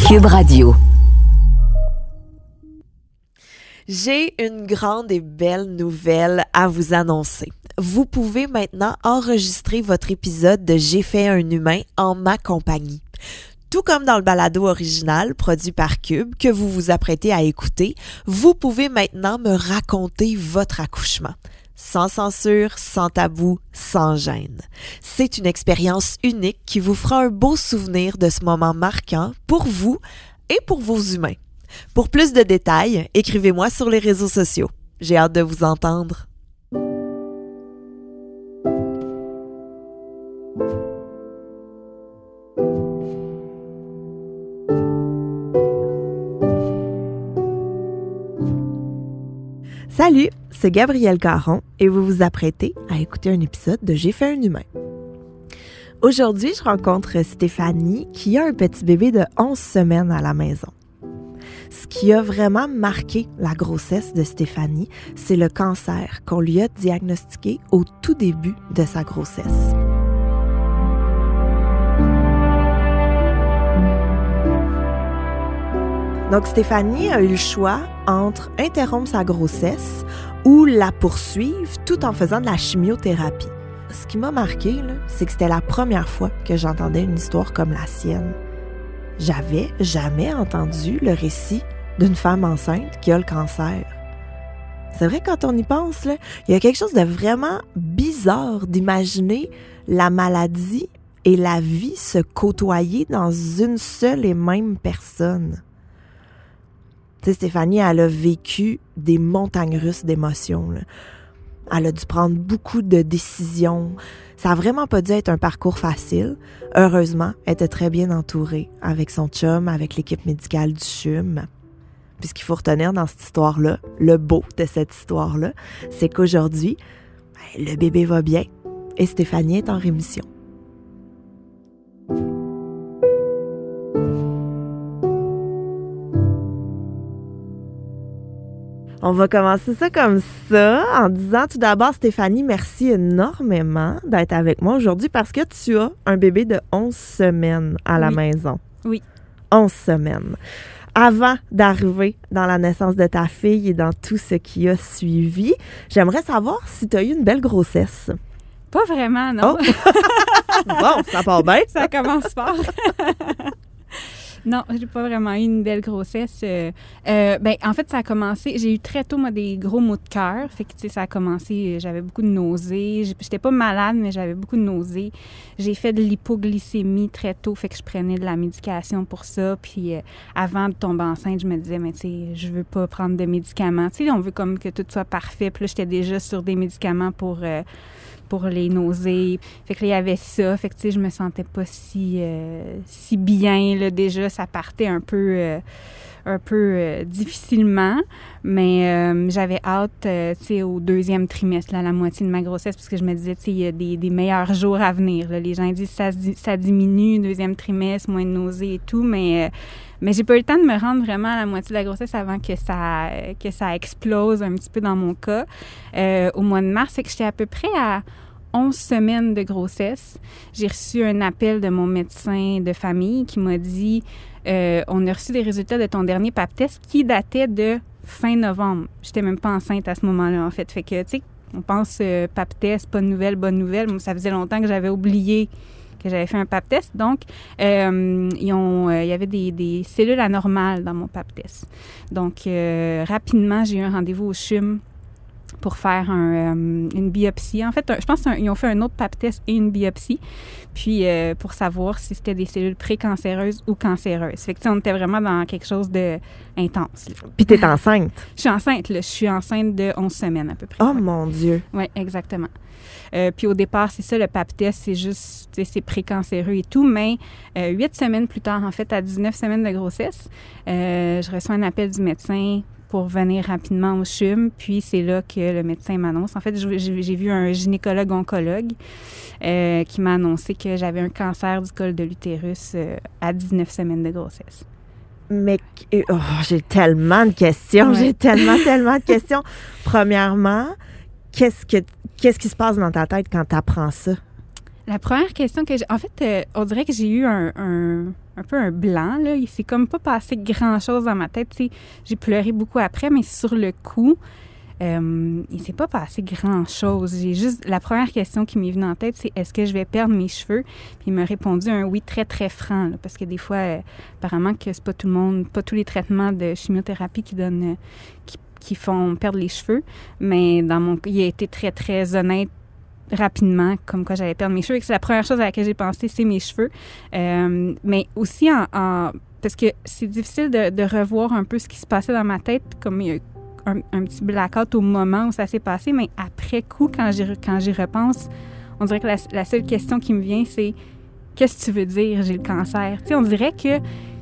Cube Radio. J'ai une grande et belle nouvelle à vous annoncer. Vous pouvez maintenant enregistrer votre épisode de J'ai fait un humain en ma compagnie. Tout comme dans le balado original produit par Cube que vous vous apprêtez à écouter, vous pouvez maintenant me raconter votre accouchement. Sans censure, sans tabou, sans gêne. C'est une expérience unique qui vous fera un beau souvenir de ce moment marquant pour vous et pour vos humains. Pour plus de détails, écrivez-moi sur les réseaux sociaux. J'ai hâte de vous entendre. Salut, c'est Gabrielle Caron et vous vous apprêtez à écouter un épisode de J'ai fait un humain. Aujourd'hui, je rencontre Stéphanie qui a un petit bébé de 11 semaines à la maison. Ce qui a vraiment marqué la grossesse de Stéphanie, c'est le cancer qu'on lui a diagnostiqué au tout début de sa grossesse. Donc, Stéphanie a eu le choix entre interrompre sa grossesse ou la poursuivre tout en faisant de la chimiothérapie. Ce qui m'a marqué, c'est que c'était la première fois que j'entendais une histoire comme la sienne. J'avais jamais entendu le récit d'une femme enceinte qui a le cancer. C'est vrai, quand on y pense, il y a quelque chose de vraiment bizarre d'imaginer la maladie et la vie se côtoyer dans une seule et même personne. Tu sais, Stéphanie, elle a vécu des montagnes russes d'émotions, là. Elle a dû prendre beaucoup de décisions. Ça n'a vraiment pas dû être un parcours facile. Heureusement, elle était très bien entourée avec son chum, avec l'équipe médicale du CHUM. Puis ce qu'il faut retenir dans cette histoire-là, le beau de cette histoire-là, c'est qu'aujourd'hui, le bébé va bien et Stéphanie est en rémission. On va commencer ça comme ça, en disant tout d'abord, Stéphanie, merci énormément d'être avec moi aujourd'hui parce que tu as un bébé de 11 semaines à la maison. Oui. 11 semaines. Avant d'arriver dans la naissance de ta fille et dans tout ce qui a suivi, j'aimerais savoir si tu as eu une belle grossesse. Pas vraiment, non. Oh. Bon, ça part bien. Ça commence fort. Non, j'ai pas vraiment eu une belle grossesse. En fait, ça a commencé... J'ai eu très tôt, moi, des gros maux de cœur. Fait que, tu sais, ça a commencé... J'avais beaucoup de nausées. J'étais pas malade, mais j'avais beaucoup de nausées. J'ai fait de l'hypoglycémie très tôt. Fait que je prenais de la médication pour ça. Puis avant de tomber enceinte, je me disais, mais tu sais, je veux pas prendre de médicaments. Tu sais, on veut comme que tout soit parfait. Puis là, j'étais déjà sur des médicaments pour les nausées. Fait que là, il y avait ça. Fait que, tu sais, je me sentais pas si bien, là, déjà. Ça partait un peu difficilement. Mais j'avais hâte, tu sais, au deuxième trimestre, là, à la moitié de ma grossesse, parce que je me disais, tu sais, il y a des meilleurs jours à venir, là. Les gens disent ça diminue, deuxième trimestre, moins de nausées et tout, mais j'ai pas eu le temps de me rendre vraiment à la moitié de la grossesse avant que ça explose un petit peu dans mon cas. Au mois de mars, fait que j'étais à peu près à 11 semaines de grossesse. J'ai reçu un appel de mon médecin de famille qui m'a dit on a reçu des résultats de ton dernier pap test qui datait de fin novembre. J'étais même pas enceinte à ce moment-là, en fait. Fait que, tu sais, on pense pap test, pas de nouvelles, bonne nouvelle. Moi, ça faisait longtemps que j'avais oublié que j'avais fait un pap test. Donc, il y avait des cellules anormales dans mon pap test. Donc, rapidement, j'ai eu un rendez-vous au CHUM pour faire une biopsie. En fait, je pense qu'ils ont fait un autre pap test et une biopsie, puis pour savoir si c'était des cellules précancéreuses ou cancéreuses. Fait que, tu sais, on était vraiment dans quelque chose d'intense. Puis t'es enceinte? Je suis enceinte, là. Je suis enceinte de 11 semaines à peu près. Oh mon Dieu! Oui, exactement. Puis au départ, c'est ça, le pap test, c'est juste, tu sais, c'est précancéreux et tout, mais 8 semaines plus tard, en fait, à 19 semaines de grossesse, je reçois un appel du médecin pour venir rapidement au CHUM, puis c'est là que le médecin m'annonce. En fait, j'ai vu un gynécologue-oncologue qui m'a annoncé que j'avais un cancer du col de l'utérus à 19 semaines de grossesse. Mais j'ai tellement de questions, Ouais. j'ai tellement de questions. Premièrement, qu'est-ce qui se passe dans ta tête quand tu apprends ça? La première question que j'ai... En fait, on dirait que j'ai eu un peu un blanc, là. Il s'est comme pas passé grand-chose dans ma tête. Tu sais, j'ai pleuré beaucoup après, mais sur le coup, il s'est pas passé grand-chose. J'ai juste... La première question qui m'est venue en tête, c'est est-ce que je vais perdre mes cheveux? Puis il m'a répondu un oui très, très franc, là, parce que des fois, apparemment que c'est pas tout le monde, pas tous les traitements de chimiothérapie qui donnent... qui font perdre les cheveux. Mais dans mon cas, il a été très, très honnête rapidement, comme quoi j'allais perdre mes cheveux. Et que c'est la première chose à laquelle j'ai pensé, c'est mes cheveux. Mais aussi parce que c'est difficile de revoir un peu ce qui se passait dans ma tête, comme il y a un petit blackout au moment où ça s'est passé, mais après coup, quand j'y repense, on dirait que la seule question qui me vient, c'est « Qu'est-ce que tu veux dire, j'ai le cancer? » Tu sais, on dirait que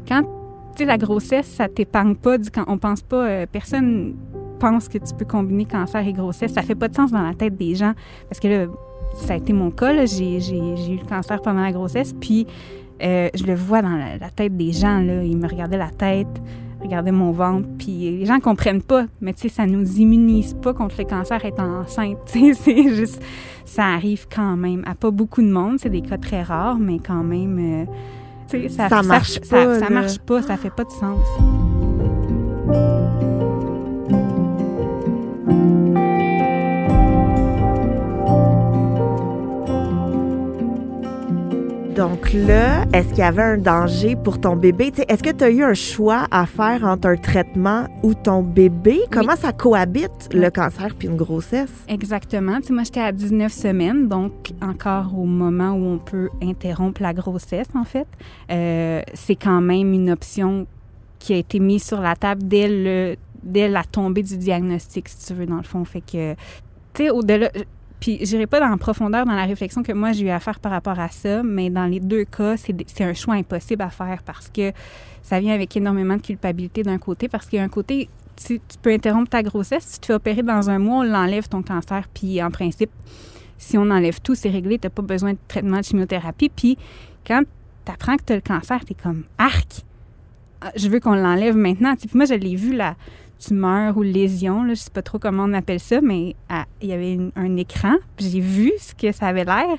quand, tu sais, la grossesse, ça t'épargne pas, quand on pense pas, personne pense que tu peux combiner cancer et grossesse. Ça fait pas de sens dans la tête des gens. Parce que là, ça a été mon cas. Là. J'ai eu le cancer pendant la grossesse. Puis, je le vois dans la tête des gens. Là. Ils me regardaient la tête, regardaient mon ventre. Puis, les gens comprennent pas. Mais tu sais, ça nous immunise pas contre le cancer étant enceinte. Tu sais, c'est juste... Ça arrive quand même à pas beaucoup de monde. C'est des cas très rares, mais quand même... tu sais, ça marche pas. Ça marche pas. Ça fait pas de sens. Donc là, est-ce qu'il y avait un danger pour ton bébé? T'sais, est-ce que tu as eu un choix à faire entre un traitement ou ton bébé? Comment ça cohabite, le cancer puis une grossesse? Exactement. T'sais, moi, j'étais à 19 semaines, donc encore au moment où on peut interrompre la grossesse, en fait. C'est quand même une option qui a été mise sur la table dès la tombée du diagnostic, si tu veux, dans le fond. Fait que, tu sais, au-delà... Puis, j'irai pas en profondeur dans la réflexion que moi, j'ai eu à faire par rapport à ça, mais dans les deux cas, c'est un choix impossible à faire parce que ça vient avec énormément de culpabilité d'un côté, parce qu'il y a un côté, tu peux interrompre ta grossesse, tu te fais opérer dans un mois, on l'enlève ton cancer, puis en principe, si on enlève tout, c'est réglé, t'as pas besoin de traitement de chimiothérapie, puis quand t'apprends que t'as le cancer, t'es comme « arc! Je veux qu'on l'enlève maintenant! » Puis moi, je l'ai vu, la tumeur ou lésion, là, je sais pas trop comment on appelle ça, mais il y avait un écran, puis j'ai vu ce que ça avait l'air,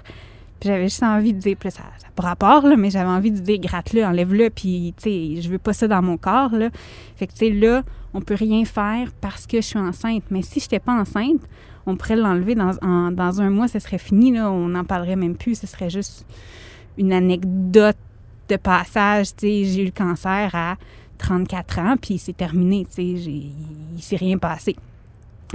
puis j'avais juste envie de dire, puis là, ça n'a pas rapport, là, mais j'avais envie de dire, gratte-le, enlève-le, puis, tu sais, je veux pas ça dans mon corps, là. Fait que, tu sais, là, on peut rien faire parce que je suis enceinte, mais si je n'étais pas enceinte, on pourrait l'enlever dans un mois, ce serait fini, là, on n'en parlerait même plus, ce serait juste une anecdote de passage, tu sais, j'ai eu le cancer à 34 ans, puis c'est terminé, tu sais, il s'est rien passé.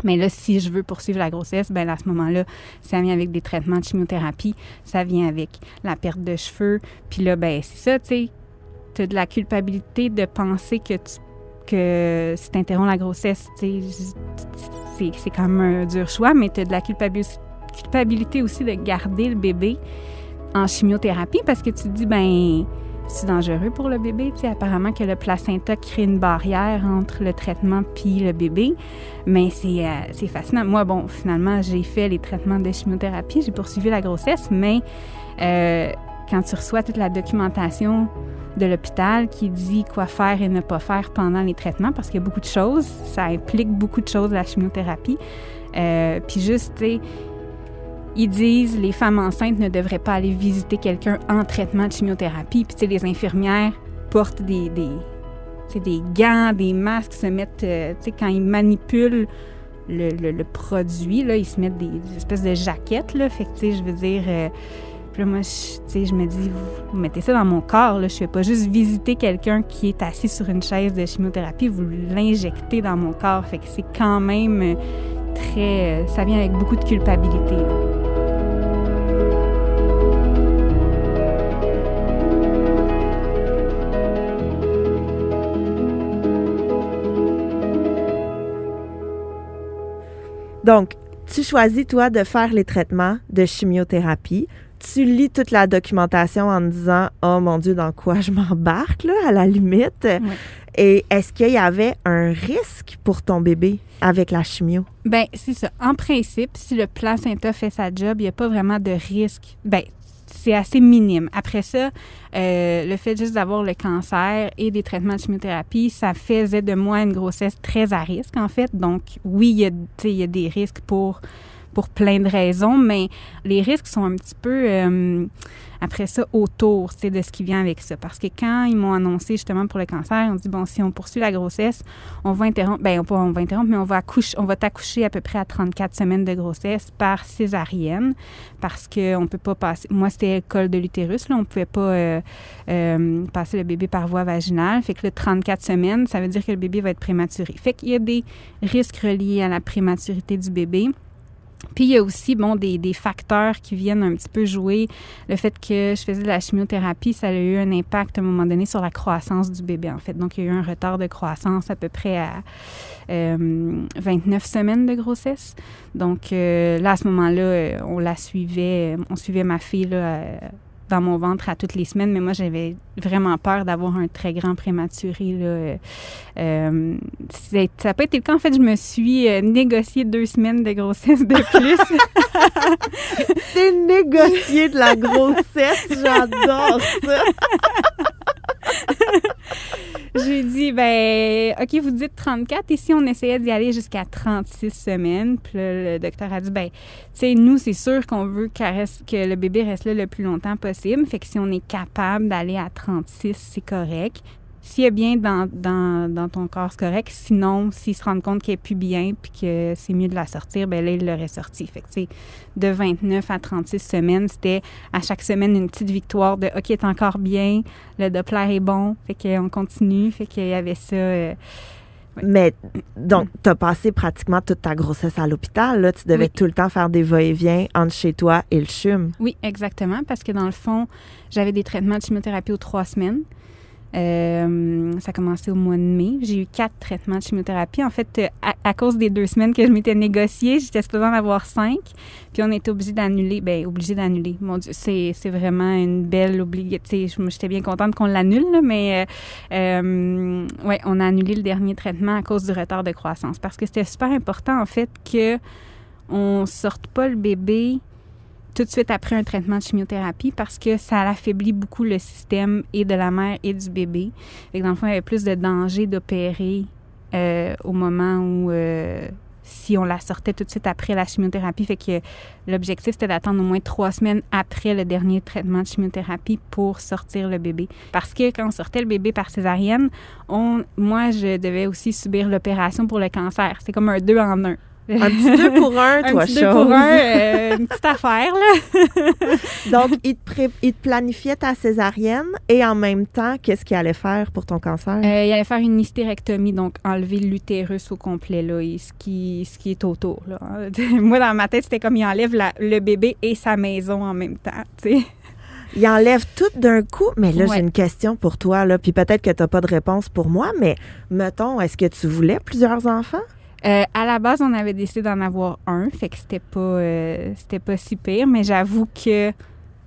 Mais là, si je veux poursuivre la grossesse, bien à ce moment-là, ça vient avec des traitements de chimiothérapie, ça vient avec la perte de cheveux, puis là, ben c'est ça, tu sais, tu as de la culpabilité de penser que si tu interromps la grossesse, tu sais, c'est quand même un dur choix, mais tu as de la culpabilité aussi de garder le bébé en chimiothérapie parce que tu te dis, ben c'est dangereux pour le bébé. Tu sais, apparemment que le placenta crée une barrière entre le traitement puis le bébé. Mais c'est fascinant. Moi, bon, finalement, j'ai fait les traitements de chimiothérapie. J'ai poursuivi la grossesse, mais quand tu reçois toute la documentation de l'hôpital qui dit quoi faire et ne pas faire pendant les traitements, parce qu'il y a beaucoup de choses, ça implique beaucoup de choses, la chimiothérapie. Puis juste, tu sais, ils disent les femmes enceintes ne devraient pas aller visiter quelqu'un en traitement de chimiothérapie. Puis, tu sais, les infirmières portent des gants, des masques, se mettent, tu sais, quand ils manipulent le produit, là, ils se mettent des espèces de jaquettes, là. Fait que, tu sais, je veux dire, puis là, moi, tu sais, je me dis, vous mettez ça dans mon corps, là. Je fais pas juste visiter quelqu'un qui est assis sur une chaise de chimiothérapie, vous l'injectez dans mon corps. Fait que c'est quand même très... ça vient avec beaucoup de culpabilité, là. Donc, tu choisis, toi, de faire les traitements de chimiothérapie. Tu lis toute la documentation en te disant « Oh mon Dieu, dans quoi je m'embarque, là, à la limite? Oui. » Et est-ce qu'il y avait un risque pour ton bébé avec la chimio? Bien, c'est ça. En principe, si le placenta fait sa job, il n'y a pas vraiment de risque. Bien, c'est assez minime. Après ça, le fait juste d'avoir le cancer et des traitements de chimiothérapie, ça faisait de moi une grossesse très à risque, en fait. Donc, oui, il y a des risques pour pour plein de raisons, mais les risques sont un petit peu... après ça, autour, de ce qui vient avec ça. Parce que quand ils m'ont annoncé justement pour le cancer, on dit, bon, si on poursuit la grossesse, on va interrompre, mais on va t'accoucher à peu près à 34 semaines de grossesse par césarienne, parce qu'on peut pas passer, moi c'était col de l'utérus, là, on pouvait pas passer le bébé par voie vaginale, fait que le 34 semaines, ça veut dire que le bébé va être prématuré. Fait qu'il y a des risques reliés à la prématurité du bébé. Puis, il y a aussi, des facteurs qui viennent un petit peu jouer. Le fait que je faisais de la chimiothérapie, ça a eu un impact à un moment donné sur la croissance du bébé, en fait. Donc, il y a eu un retard de croissance à peu près à 29 semaines de grossesse. Donc, là, à ce moment-là, on suivait ma fille, là, dans mon ventre à toutes les semaines, mais moi, j'avais vraiment peur d'avoir un très grand prématuré, là. Ça n'a pas été le cas. En fait, je me suis négocié 2 semaines de grossesse de plus. C'est négocier de la grossesse, j'adore ça! J'ai dit, OK, vous dites 34, et si on essayait d'y aller jusqu'à 36 semaines? Puis là, le docteur a dit, tu sais, nous, c'est sûr qu'on veut que le bébé reste là le plus longtemps possible. Fait que si on est capable d'aller à 36, c'est correct. S'il y a bien dans ton corps, c'est correct. Sinon, s'ils se rendent compte qu'elle n'est plus bien puis que c'est mieux de la sortir, là, il l'aurait sortie. Fait que, tu sais, de 29 à 36 semaines, c'était à chaque semaine une petite victoire de « OK, t'es encore bien, le Doppler est bon. » Fait qu'on continue. Fait qu'il y avait ça... ouais. Mais, donc, t'as passé pratiquement toute ta grossesse à l'hôpital, là. Tu devais tout le temps faire des va-et-vient entre chez toi et le CHUM. Oui, exactement, parce que dans le fond, j'avais des traitements de chimiothérapie aux 3 semaines. Ça a commencé au mois de mai. J'ai eu 4 traitements de chimiothérapie. En fait, à cause des 2 semaines que je m'étais négociée, j'étais supposée en avoir 5. Puis on était obligé d'annuler. Mon Dieu, c'est vraiment une belle obligation. J'étais bien contente qu'on l'annule, là, mais on a annulé le dernier traitement à cause du retard de croissance. Parce que c'était super important, en fait, qu'on sorte pas le bébé tout de suite après un traitement de chimiothérapie parce que ça affaiblit beaucoup le système et de la mère et du bébé. Fait que dans le fond, il y avait plus de danger d'opérer au moment où si on la sortait tout de suite après la chimiothérapie. Fait que l'objectif, c'était d'attendre au moins 3 semaines après le dernier traitement de chimiothérapie pour sortir le bébé. Parce que quand on sortait le bébé par césarienne, moi, je devais aussi subir l'opération pour le cancer. C'est comme un 2 en 1. Un petit 2 pour 1, toi, chose. Un petit 2 pour 1, une petite affaire, là. Donc, il te planifiait ta césarienne et en même temps, qu'est-ce qu'il allait faire pour ton cancer? Il allait faire une hystérectomie, donc enlever l'utérus au complet, là, et ce qui est autour, là. Moi, dans ma tête, c'était comme il enlève le bébé et sa maison en même temps, tu sais. Il enlève tout d'un coup, mais là, j'ai une question pour toi, là, puis peut-être que tu n'as pas de réponse pour moi, mais mettons, est-ce que tu voulais plusieurs enfants? À la base, on avait décidé d'en avoir un, fait que c'était pas si pire, mais j'avoue que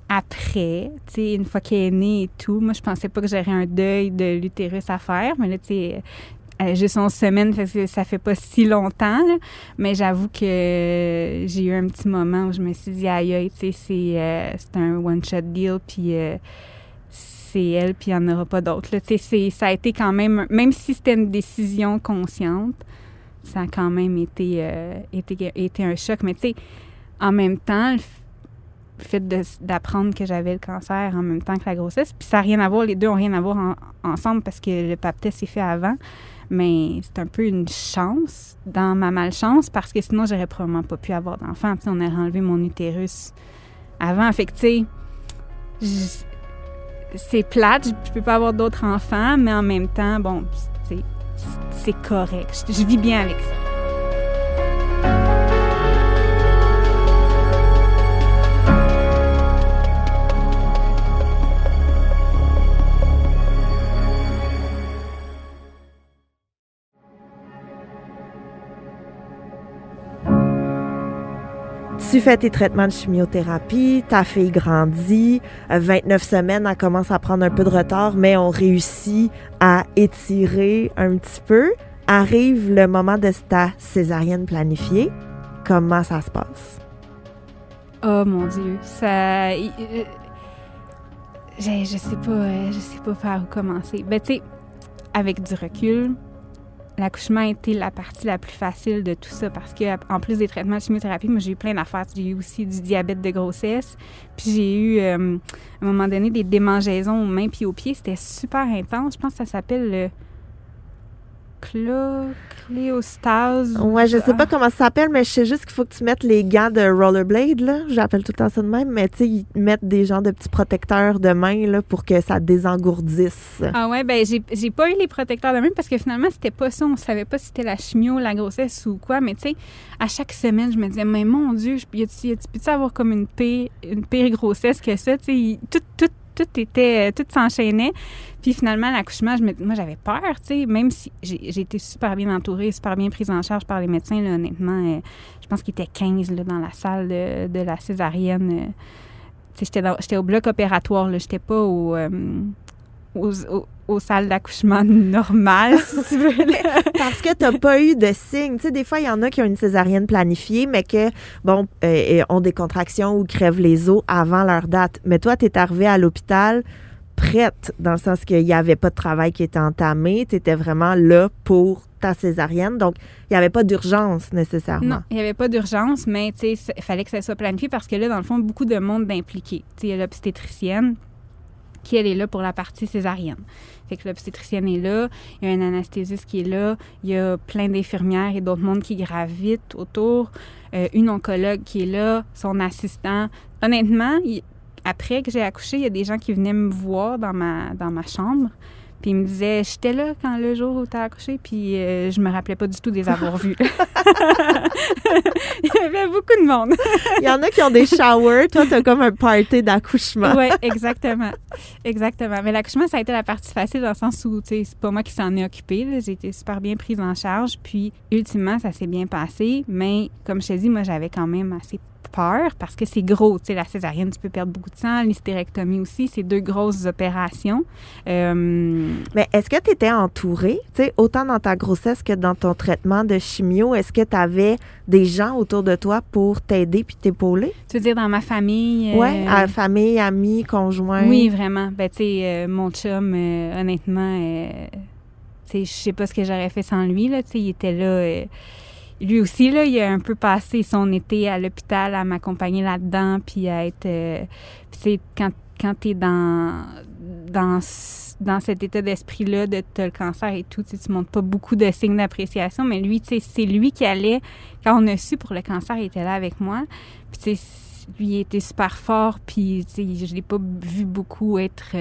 après, tu sais, une fois qu'elle est née et tout, moi, je pensais pas que j'aurais un deuil de l'utérus à faire, mais là, tu sais, juste 11 semaines, ça fait pas si longtemps, là, mais j'avoue que j'ai eu un petit moment où je me suis dit, aïe, tu sais, c'est un one-shot deal, puis c'est elle, puis il n'y en aura pas d'autres, là, tu sais, ça a été quand même si c'était une décision consciente, ça a quand même été un choc. Mais tu sais, en même temps, le fait d'apprendre que j'avais le cancer en même temps que la grossesse, puis ça n'a rien à voir, les deux n'ont rien à voir ensemble parce que le pap test s'est fait avant, mais c'est un peu une chance dans ma malchance parce que sinon, j'aurais probablement pas pu avoir d'enfant. Tu sais, on aurait enlevé mon utérus avant. Fait que, tu sais, c'est plate, je peux pas avoir d'autres enfants, mais en même temps, bon, tu sais, c'est correct. Je vis bien avec ça. Tu fais tes traitements de chimiothérapie, ta fille grandit, 29 semaines, elle commence à prendre un peu de retard, mais on réussit à étirer un petit peu. Arrive le moment de ta césarienne planifiée. Comment ça se passe? Oh mon Dieu, ça... je sais pas par où commencer. Ben tu sais, avec du recul, l'accouchement a été la partie la plus facile de tout ça parce que en plus des traitements de chimiothérapie, moi, j'ai eu plein d'affaires. J'ai eu aussi du diabète de grossesse. Puis j'ai eu, à un moment donné, des démangeaisons aux mains puis aux pieds. C'était super intense. Je pense que ça s'appelle le cléostase. Ouais, je sais pas comment ça s'appelle, mais je sais juste qu'il faut que tu mettes les gants de rollerblade, là. J'appelle tout le temps ça de même, mais tu sais, ils mettent des genres de petits protecteurs de main, là, pour que ça désengourdisse. Ah ouais, ben j'ai pas eu les protecteurs de main parce que finalement, c'était pas ça. On savait pas si c'était la chimio, la grossesse ou quoi, mais tu sais, à chaque semaine, je me disais, mais mon Dieu, peux-tu avoir comme une pire grossesse que ça? Tu sais, tout s'enchaînait. Puis finalement, l'accouchement, moi, j'avais peur, tu sais, même si j'ai été super bien entourée, super bien prise en charge par les médecins, là, honnêtement. Je pense qu'il était 15 là, dans la salle de la césarienne. Tu sais, j'étais au bloc opératoire, là, j'étais pas aux salles d'accouchement normales, si tu veux. Parce que t'as pas eu de signes. Tu sais, des fois, il y en a qui ont une césarienne planifiée, mais que, bon, ont des contractions ou crèvent les os avant leur date. Mais toi, t'es arrivée à l'hôpital prête, dans le sens qu'il n'y avait pas de travail qui était entamé. Tu étais vraiment là pour ta césarienne. Donc, il n'y avait pas d'urgence nécessairement. Non, il n'y avait pas d'urgence, mais tu sais, il fallait que ça soit planifié parce que là, dans le fond, beaucoup de monde d'impliqués. Tu sais, il y a l'obstétricienne qui, elle, est là pour la partie césarienne. Fait que l'obstétricienne est là, il y a un anesthésiste qui est là, il y a plein d'infirmières et d'autres mondes qui gravitent autour, une oncologue qui est là, son assistant. Honnêtement, après que j'ai accouché, il y a des gens qui venaient me voir dans ma chambre, puis ils me disaient, j'étais là quand le jour où tu as accouché, puis je me rappelais pas du tout de les avoir vus. Il y avait beaucoup de monde. Il y en a qui ont des showers, toi, tu as comme un party d'accouchement. Oui, exactement. Exactement. Mais l'accouchement, ça a été la partie facile dans le sens où, tu sais, c'est pas moi qui s'en ai occupée, là. J'ai été super bien prise en charge, puis ultimement, ça s'est bien passé, mais comme je te dis, moi, j'avais quand même assez peur parce que c'est gros, tu sais, la césarienne, tu peux perdre beaucoup de sang, l'hystérectomie aussi, c'est 2 grosses opérations. Mais est-ce que tu étais entourée, tu sais, autant dans ta grossesse que dans ton traitement de chimio, est-ce que tu avais des gens autour de toi pour t'aider puis t'épauler? Tu veux dire dans ma famille? Oui, famille, amis, conjoints. Oui, vraiment. Ben, tu sais, mon chum, honnêtement, tu sais, je sais pas ce que j'aurais fait sans lui, là, tu sais, il était là... lui aussi, là, il a un peu passé son été à l'hôpital à m'accompagner là-dedans, puis à être... tu sais, quand t'es dans cet état d'esprit-là de t'as le cancer et tout, tu montres pas beaucoup de signes d'appréciation, mais lui, tu sais, c'est lui qui allait... Quand on a su pour le cancer, il était là avec moi. Puis, tu sais, lui, il était super fort, puis, tu sais, je l'ai pas vu beaucoup être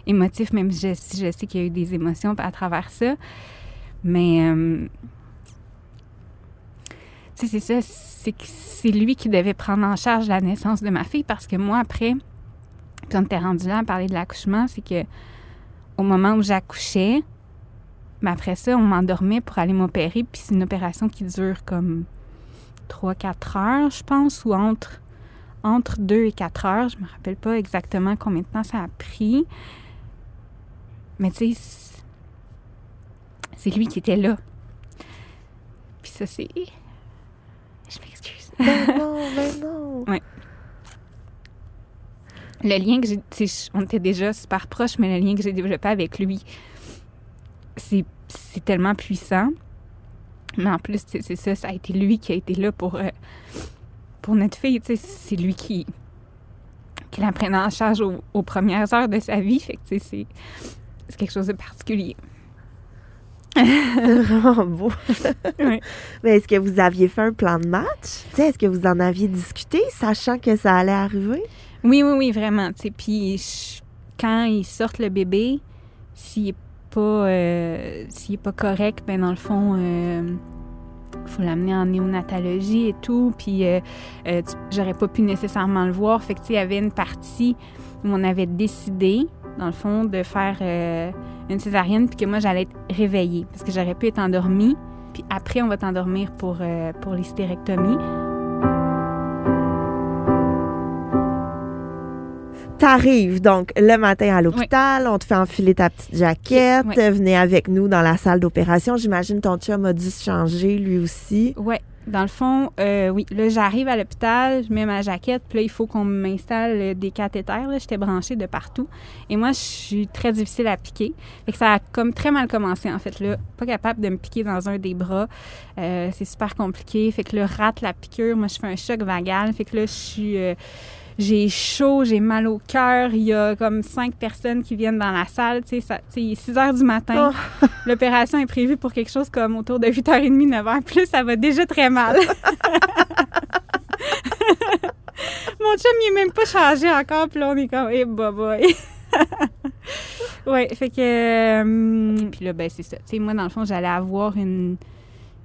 émotif, même si je sais qu'il y a eu des émotions à travers ça. Mais... c'est ça, c'est lui qui devait prendre en charge la naissance de ma fille parce que moi, après, puis on était rendu là à parler de l'accouchement, c'est que au moment où j'accouchais, mais après ça, on m'endormait pour aller m'opérer, puis c'est une opération qui dure comme 3-4 heures, je pense, ou entre 2 et 4 heures. Je me rappelle pas exactement combien de temps ça a pris. Mais tu sais, c'est lui qui était là. Puis ça, c'est... Je m'excuse. Mais non. Oui. Le lien que j'ai... On était déjà super proches, mais le lien que j'ai développé avec lui, c'est tellement puissant. Mais en plus, c'est ça a été lui qui a été là pour notre fille. C'est lui qui la prenait en charge aux premières heures de sa vie. Fait que c'est quelque chose de particulier. C'est vraiment beau. Oui. Mais est-ce que vous aviez fait un plan de match? T'sais, est-ce que vous en aviez discuté, sachant que ça allait arriver? Oui, vraiment. Puis quand ils sortent le bébé, s'il est pas correct, ben dans le fond, faut l'amener en néonatologie et tout. Puis j'aurais pas pu nécessairement le voir. Fait que il y avait une partie où on avait décidé, dans le fond, de faire une césarienne, puis que moi, j'allais être réveillée. Parce que j'aurais pu être endormie, puis après, on va t'endormir pour l'hystérectomie. T'arrives donc le matin à l'hôpital, on te fait enfiler ta petite jaquette, venez avec nous dans la salle d'opération. J'imagine ton chum a dû se changer lui aussi. Oui, Dans le fond, oui. Là, j'arrive à l'hôpital, je mets ma jaquette, puis là, il faut qu'on m'installe des cathéters. Là, j'étais branchée de partout. Et moi, je suis très difficile à piquer. Fait que ça a comme très mal commencé, en fait. Là, pas capable de me piquer dans un des bras. C'est super compliqué. Fait que là, rate la piqûre. Moi, je fais un choc vagal. Fait que là, j'ai chaud, j'ai mal au cœur. Il y a comme 5 personnes qui viennent dans la salle. Tu sais, il est 6 heures du matin. Oh. L'opération est prévue pour quelque chose comme autour de 8h30, 9h. Puis là, ça va déjà très mal. Mon chum, il est même pas changé encore. Puis là, on est comme, hey, boy. Ouais, fait que... puis là, ben c'est ça. Tu sais, moi, dans le fond, j'allais avoir une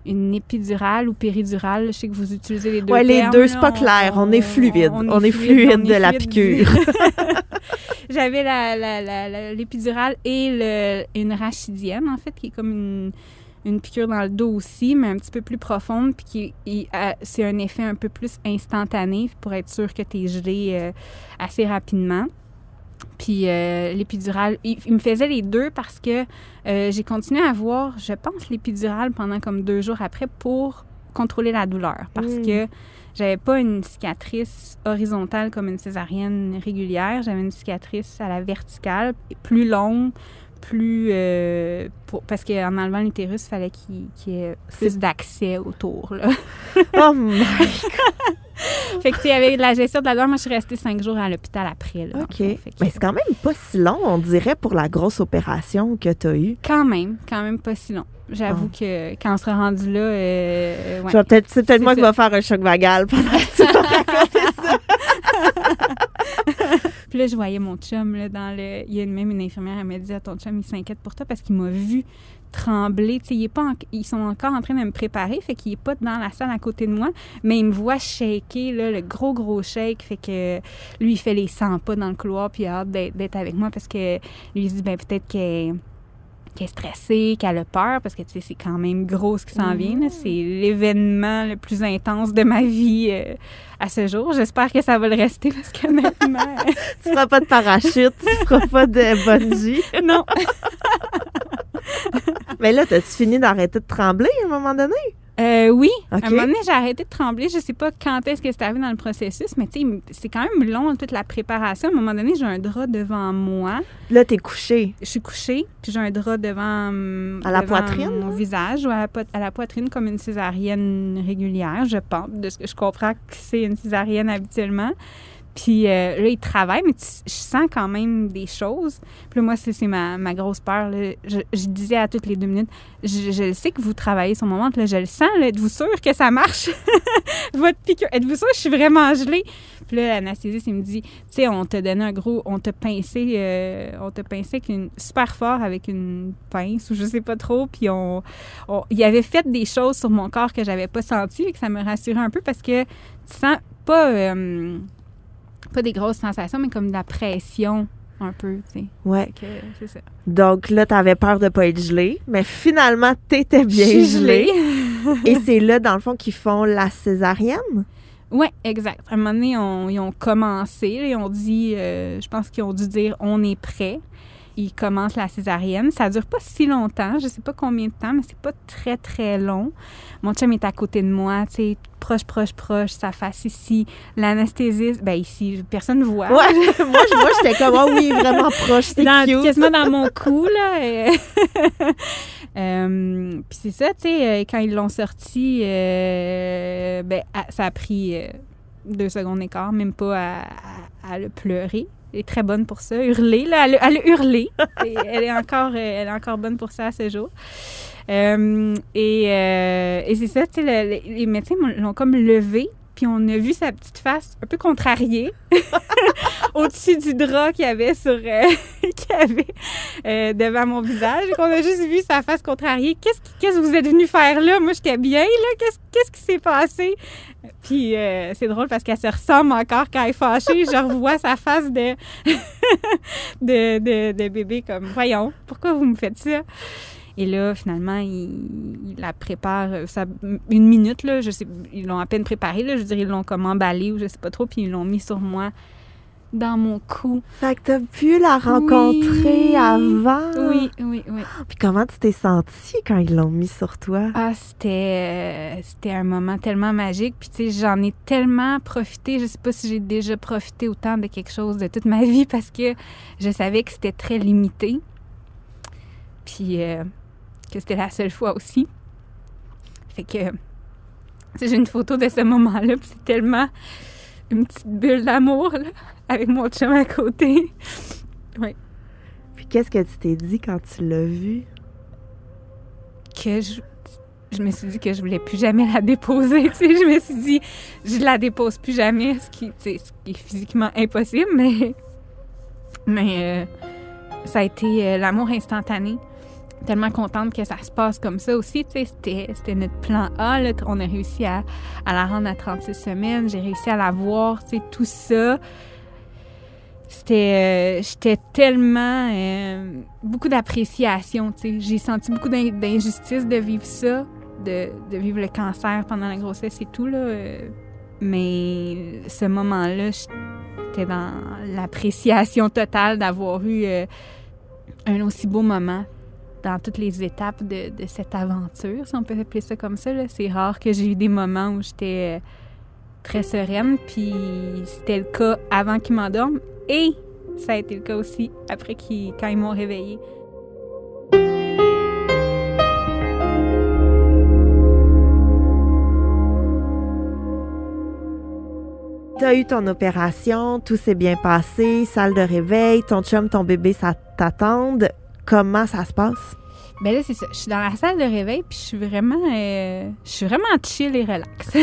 épidurale ou péridurale. Je sais que vous utilisez les deux termes. Oui, les deux, c'est pas clair. On est fluide. On est fluide de la piqûre. J'avais l'épidurale et une rachidienne, en fait, qui est comme une piqûre dans le dos aussi, mais un petit peu plus profonde, puis c'est un effet un peu plus instantané pour être sûr que tu es gelé assez rapidement. Puis l'épidurale, il me faisait les deux parce que j'ai continué à avoir, je pense, l'épidurale pendant comme 2 jours après pour contrôler la douleur. Parce que j'avais pas une cicatrice horizontale comme une césarienne régulière. J'avais une cicatrice à la verticale, plus longue, parce qu'en enlevant l'utérus, il fallait qu'il y ait plus d'accès autour, là. Oh my God! Fait que, tu sais, avec la gestion de la douleur, moi, je suis restée 5 jours à l'hôpital après, là. OK. Mais c'est quand même pas si long, on dirait, pour la grosse opération que tu as eue. Quand même pas si long. J'avoue que quand on sera rendu là, ouais. C'est peut-être moi qui va faire un choc vagal pendant que tu vas raconter ça. Puis là, je voyais mon chum, là, il y a même une infirmière, elle m'a dit, ton chum, il s'inquiète pour toi parce qu'il m'a vu trembler. Tu sais, ils sont encore en train de me préparer, fait qu'il est pas dans la salle à côté de moi, mais il me voit shaker, là, le gros shake, fait que lui, il fait les 100 pas dans le couloir, puis il a hâte d'être avec moi parce que lui, il se dit, ben peut-être qu'elle est stressée, qu'elle a peur, parce que, tu sais, c'est quand même gros ce qui s'en vient, là. C'est l'événement le plus intense de ma vie à ce jour. J'espère que ça va le rester, parce que maintenant... Tu feras pas de parachute, tu feras pas de bungee. Non. Mais là, t'as-tu fini d'arrêter de trembler à un moment donné? Oui. Okay. À un moment donné, j'ai arrêté de trembler. Je sais pas quand est-ce que c'est arrivé dans le processus, mais tu sais, c'est quand même long, toute la préparation. À un moment donné, j'ai un drap devant moi. Là, t'es couchée. Je suis couchée, puis j'ai un drap devant poitrine? Mon visage, ou à la poitrine, comme une césarienne régulière, je pense, de ce que je comprends que c'est une césarienne habituellement. Puis là, il travaille, mais je sens quand même des choses. Puis là, moi, c'est ma grosse peur, là. Je disais à toutes les 2 minutes, je sais que vous travaillez sur mon ventre, là, je le sens, là. Êtes-vous sûr que ça marche? Votre piqûre, êtes-vous sûr que je suis vraiment gelée? Puis là, l'anesthésiste, il me dit, tu sais, on t'a donné on t'a pincé super fort avec une pince, ou je sais pas trop, puis il avait fait des choses sur mon corps que j'avais pas senti, et que ça me rassurait un peu, parce que tu sens pas des grosses sensations, mais comme de la pression un peu, tu sais. Ouais. C'est ça. Donc là, t'avais peur de pas être gelée, mais finalement, t'étais bien gelée. Et c'est là, dans le fond, qu'ils font la césarienne? Oui, exact. À un moment donné, ils ont commencé, là, ils ont dit, je pense qu'ils ont dû dire « on est prêt ». Ils commencent la césarienne. Ça dure pas si longtemps. Je sais pas combien de temps, mais c'est pas très, très long. Mon chum est à côté de moi, tu sais, proche, sa face ici. L'anesthésiste, ben ici, personne ne voit. Ouais, moi j'étais comme, oh oui, vraiment proche, c'est cute. Quasiment dans mon cou, là. Puis c'est ça, tu sais, quand ils l'ont sorti, ça a pris 2 secondes d'écart, même pas à le pleurer. Elle est très bonne pour ça, hurler. Là, elle a hurlé. Elle est encore bonne pour ça à ce jour. Et c'est ça, tu sais, les médecins l'ont comme levé, puis on a vu sa petite face un peu contrariée au-dessus du drap qu'il y avait devant mon visage. On a juste vu sa face contrariée. Qu'est-ce que vous êtes venu faire là? Moi, j'étais bien, là. Qu'est-ce qui s'est passé? Puis c'est drôle parce qu'elle se ressemble encore quand elle est fâchée. Je revois sa face de bébé comme, voyons, pourquoi vous me faites ça? Et là, finalement, il la prépare une minute, là, je sais, ils l'ont à peine préparée, là, je dirais, ils l'ont comme emballée ou je sais pas trop, puis ils l'ont mis sur moi dans mon cou. Fait que t'as pu la rencontrer avant? Oui. Puis comment tu t'es sentie quand ils l'ont mis sur toi? Ah, c'était un moment tellement magique. Puis, tu sais, j'en ai tellement profité. Je sais pas si j'ai déjà profité autant de quelque chose de toute ma vie parce que je savais que c'était très limité. Puis, que c'était la seule fois aussi. Fait que, tu sais, j'ai une photo de ce moment-là. Puis, c'est tellement une petite bulle d'amour, là, avec mon chum à côté. Oui. Puis, qu'est-ce que tu t'es dit quand tu l'as vu? Que je me suis dit que je voulais plus jamais la déposer, tu sais, je me suis dit je la dépose plus jamais, ce qui est physiquement impossible, mais ça a été l'amour instantané. Tellement contente que ça se passe comme ça aussi, tu sais, c'était notre plan A, là. On a réussi à la rendre à 36 semaines, j'ai réussi à la voir, tu sais, tout ça. J'étais tellement... beaucoup d'appréciation, tu sais. J'ai senti beaucoup d'injustice de vivre ça, de vivre le cancer pendant la grossesse et tout, là. Mais ce moment-là, j'étais dans l'appréciation totale d'avoir eu un aussi beau moment dans toutes les étapes de cette aventure, si on peut appeler ça comme ça, là. C'est rare que j'ai eu des moments où j'étais très sereine, puis c'était le cas avant qu'ils m'endorment. Et ça a été le cas aussi après quand ils m'ont réveillée. Tu as eu ton opération, tout s'est bien passé, salle de réveil, ton chum, ton bébé, ça t'attendent. Comment ça se passe? Ben là, c'est ça. Je suis dans la salle de réveil, puis je suis vraiment chill et relax.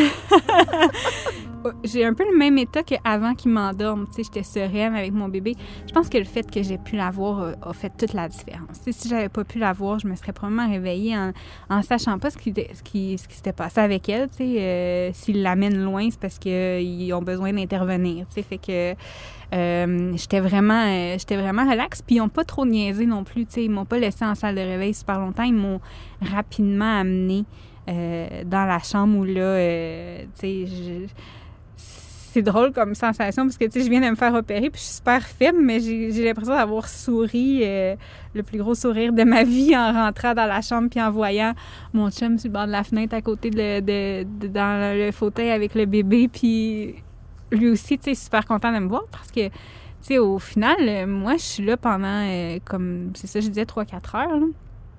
J'ai un peu le même état qu'avant qu'il m'endorme. Tu sais, j'étais sereine avec mon bébé. Je pense que le fait que j'ai pu la voir a fait toute la différence. Tu sais, si j'avais pas pu la voir, je me serais probablement réveillée en sachant pas ce qui s'était passé avec elle. Tu sais, s'ils l'amènent loin, c'est parce qu'ils ont besoin d'intervenir. Tu sais, fait que j'étais vraiment relax. Puis ils n'ont pas trop niaisé non plus. Tu sais, ils m'ont pas laissé en salle de réveil super longtemps. Ils m'ont rapidement amenée dans la chambre où là, tu sais, c'est drôle comme sensation parce que, tu sais, je viens de me faire opérer puis je suis super faible, mais j'ai l'impression d'avoir souri le plus gros sourire de ma vie en rentrant dans la chambre puis en voyant mon chum sur le bord de la fenêtre à côté dans le fauteuil avec le bébé. Puis lui aussi, tu sais, super content de me voir parce que, tu sais, au final, moi, je suis là pendant, comme, c'est ça, je disais 3-4 heures, là.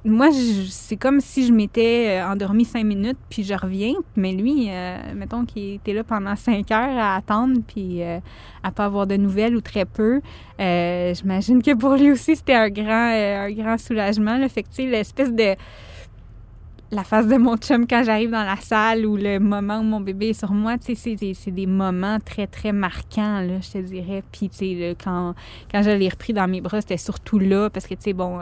Moi, c'est comme si je m'étais endormie 5 minutes, puis je reviens. Mais lui, mettons qu'il était là pendant 5 heures à attendre, puis à pas avoir de nouvelles ou très peu. J'imagine que pour lui aussi, c'était un grand soulagement, là. Fait que, tu sais, l'espèce de... la face de mon chum quand j'arrive dans la salle ou le moment où mon bébé est sur moi, tu sais, c'est des moments très, très marquants, là, je te dirais. Puis, tu sais, quand je l'ai repris dans mes bras, c'était surtout là, parce que, tu sais, bon,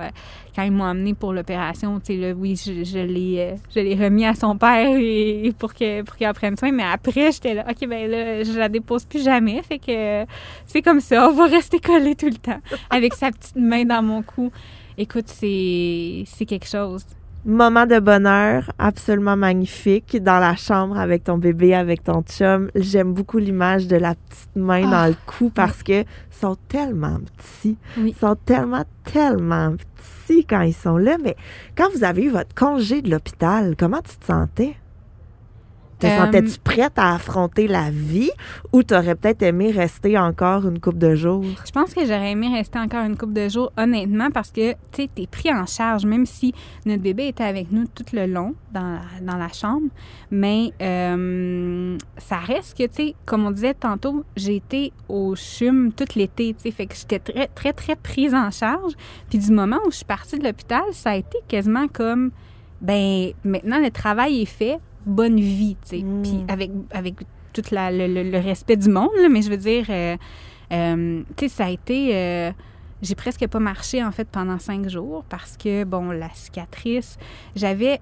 quand ils m'ont amené pour l'opération, tu sais, là, oui, je l'ai remis à son père et pour qu'il en prenne soin, mais après, j'étais là, OK, ben là, je la dépose plus jamais, fait que c'est comme ça, on va rester collés tout le temps, avec sa petite main dans mon cou. Écoute, c'est quelque chose. Moment de bonheur absolument magnifique dans la chambre avec ton bébé, avec ton chum. J'aime beaucoup l'image de la petite main dans le cou parce que sont tellement petits. Oui. Ils sont tellement petits quand ils sont là. Mais quand vous avez eu votre congé de l'hôpital, comment tu te sentais? Te sentais-tu prête à affronter la vie ou t'aurais peut-être aimé rester encore une couple de jours? Je pense que j'aurais aimé rester encore une couple de jours, honnêtement, parce que, tu sais, t'es pris en charge, même si notre bébé était avec nous tout le long dans la chambre. Mais ça reste que, tu sais, comme on disait tantôt, j'ai été au CHUM tout l'été, tu sais, fait que j'étais très, très, très prise en charge. Puis du moment où je suis partie de l'hôpital, ça a été quasiment comme, ben maintenant, le travail est fait, bonne vie, tu sais. Puis avec tout le respect du monde, là, mais je veux dire, tu sais, ça a été... j'ai presque pas marché, en fait, pendant 5 jours parce que, bon, la cicatrice, j'avais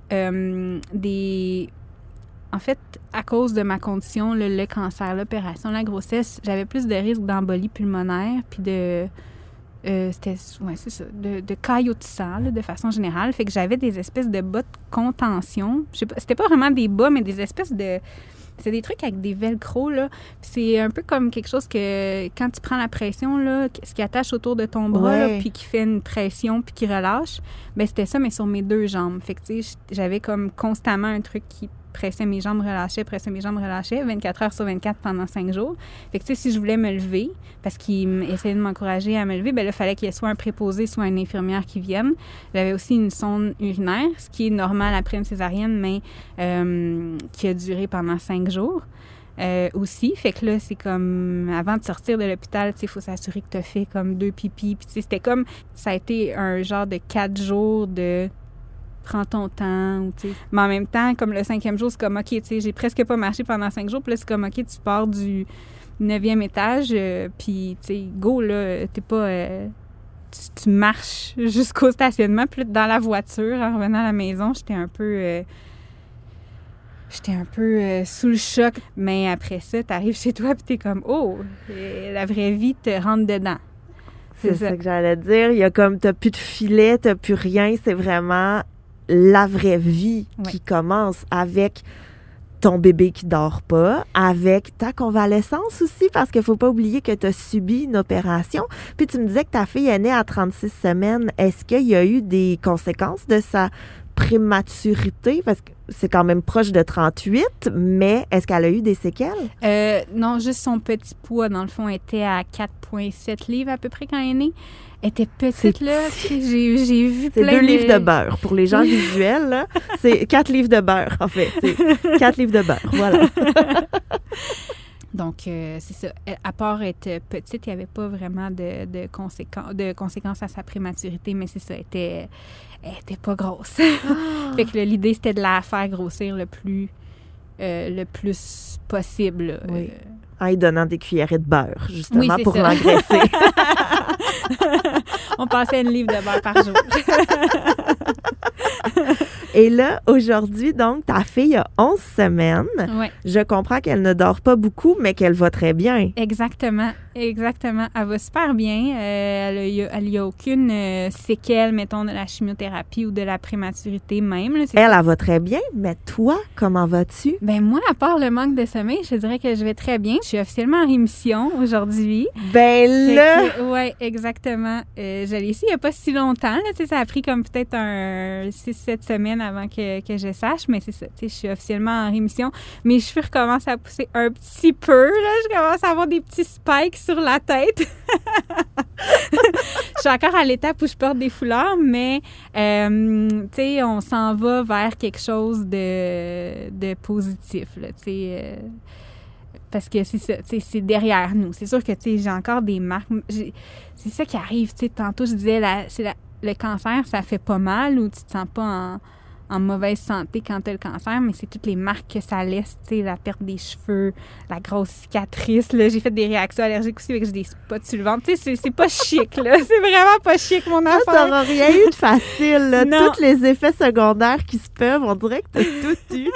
des... En fait, à cause de ma condition, le cancer, l'opération, la grossesse, j'avais plus de risques d'embolie pulmonaire puis de... c'est ça, de caillots de sang, là, de façon générale. Fait que j'avais des espèces de bas de contention. Je sais pas, c'était pas vraiment des bas, mais des espèces de C'est des trucs avec des velcro, là. C'est un peu comme quelque chose que, quand tu prends la pression, là, ce qui attache autour de ton bras, là, puis qui fait une pression, puis qui relâche, bien, c'était ça, mais sur mes 2 jambes. Fait que, tu sais, j'avais comme constamment un truc qui pressait mes jambes, relâchait, 24 heures sur 24 pendant 5 jours. Fait que, tu sais, si je voulais me lever, parce qu'il essayait de m'encourager à me lever, bien là, il fallait qu'il y ait soit un préposé, soit une infirmière qui vienne. J'avais aussi une sonde urinaire, ce qui est normal après une césarienne, mais qui a duré pendant 5 jours. Aussi, fait que là, c'est comme, avant de sortir de l'hôpital, tu sais, il faut s'assurer que tu as fait comme 2 pipis, puis tu sais, c'était comme, ça a été un genre de 4 jours de prends ton temps, ou tu sais. Mais en même temps, comme le 5e jour, c'est comme, OK, tu sais, j'ai presque pas marché pendant 5 jours, puis là, c'est comme, OK, tu pars du 9e étage, puis, tu sais, go, là, t'es pas... tu marches jusqu'au stationnement, puis là, dans la voiture, en revenant à la maison, j'étais un peu sous le choc. Mais après ça, t'arrives chez toi, puis t'es comme, oh, la vraie vie te rentre dedans. C'est ça que j'allais dire. Il y a comme, t'as plus de filet, t'as plus rien. C'est vraiment la vraie vie qui commence avec ton bébé qui dort pas, avec ta convalescence aussi, parce qu'il faut pas oublier que tu as subi une opération. Puis tu me disais que ta fille est née à 36 semaines. Est-ce qu'il y a eu des conséquences de sa prématurité? Parce que c'est quand même proche de 38, mais est-ce qu'elle a eu des séquelles? Non, juste son petit poids, dans le fond, était à 4,7 livres à peu près quand elle est née. Elle était petite, là. J'ai vu plein de... C'est 2 livres de beurre. Pour les gens visuels, là, c'est 4 livres de beurre, en fait. C'est 4 livres de beurre, voilà. Donc, c'est ça. À part être petite, il n'y avait pas vraiment de conséquences à sa prématurité, mais c'est ça, elle était pas grosse. Fait que l'idée, c'était de la faire grossir le plus possible. Là. Oui. En lui donnant des cuillerées de beurre, justement, pour l'engraisser. On passait 1 livre de beurre par jour. Et là, aujourd'hui, donc, ta fille a 11 semaines. Ouais. Je comprends qu'elle ne dort pas beaucoup, mais qu'elle va très bien. Exactement. Elle va super bien. Elle n'y a aucune séquelle, mettons, de la chimiothérapie ou de la prématurité même. Là, elle va très bien, mais toi, comment vas-tu? Ben moi, à part le manque de sommeil, je dirais que je vais très bien. Je suis officiellement en rémission aujourd'hui. Ben là! Oui, exactement. Je l'ai su il n'y a pas si longtemps. Là, ça a pris comme peut-être 6-7 semaines avant que je sache, mais c'est ça. Je suis officiellement en rémission. Mes cheveux recommencent à pousser un petit peu. Là. Je commence à avoir des petits spikes sur la tête. Je suis encore à l'étape où je porte des foulards, mais on s'en va vers quelque chose de positif. Là, parce que c'est ça, c'est derrière nous. C'est sûr que j'ai encore des marques. C'est ça qui arrive. Tantôt, je disais, le cancer, ça fait pas mal ou tu te sens pas en mauvaise santé quand tu as le cancer, mais c'est toutes les marques que ça laisse, la perte des cheveux, la grosse cicatrice. Là. J'ai fait des réactions allergiques aussi avec j'ai des spots sur le ventre. C'est pas chic, là. C'est vraiment pas chic, mon affaire. T'auras rien eu de facile, là. Tous les effets secondaires qui se peuvent, on dirait que t'as tout eu.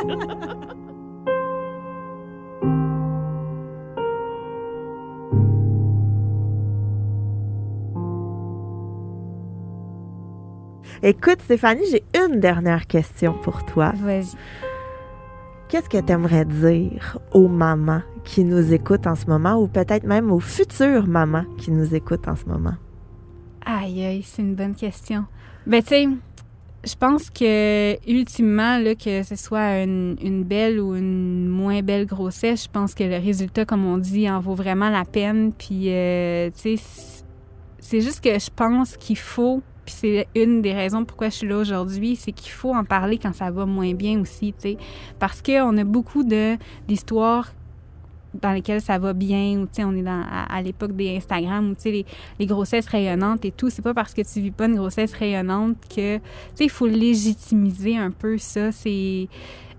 Écoute, Stéphanie, j'ai une dernière question pour toi. Vas-y. Qu'est-ce que tu aimerais dire aux mamans qui nous écoutent en ce moment ou peut-être même aux futures mamans qui nous écoutent en ce moment? Aïe, c'est une bonne question. Ben, tu sais, je pense que, ultimement, là, que ce soit une belle ou une moins belle grossesse, je pense que le résultat, comme on dit, en vaut vraiment la peine. Puis, tu sais, c'est juste que je pense qu'il faut... Puis c'est une des raisons pourquoi je suis là aujourd'hui, c'est qu'il faut en parler quand ça va moins bien aussi, tu sais. Parce qu'on a beaucoup d'histoires dans lesquelles ça va bien, ou tu sais, on est à l'époque des Instagram, où tu sais, les grossesses rayonnantes et tout. C'est pas parce que tu vis pas une grossesse rayonnante que, tu sais, il faut légitimiser un peu ça. C'est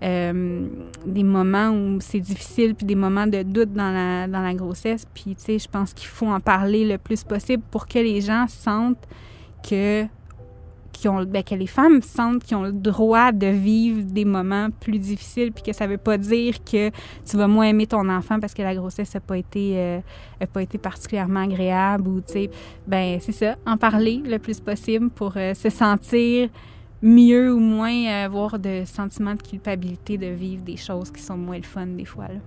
des moments où c'est difficile, puis des moments de doute dans la grossesse. Puis, tu sais, je pense qu'il faut en parler le plus possible pour que les gens sentent que les femmes sentent qu'ils ont le droit de vivre des moments plus difficiles, puis que ça veut pas dire que tu vas moins aimer ton enfant parce que la grossesse n'a pas été particulièrement agréable, ou tu sais, ben c'est ça, en parler le plus possible pour se sentir mieux ou moins avoir de sentiment de culpabilité de vivre des choses qui sont moins le fun des fois. Là.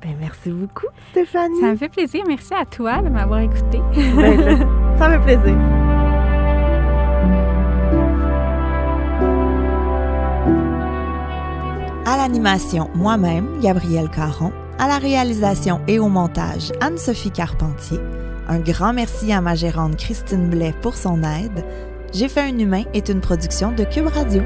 Ben, merci beaucoup, Stéphanie. Ça me fait plaisir. Merci à toi de m'avoir écoutée. Ben, là, ça me fait plaisir. À l'animation, moi-même, Gabrielle Caron. À la réalisation et au montage, Anne-Sophie Carpentier. Un grand merci à ma gérante Christine Blais pour son aide. J'ai fait un humain est une production de Cube Radio.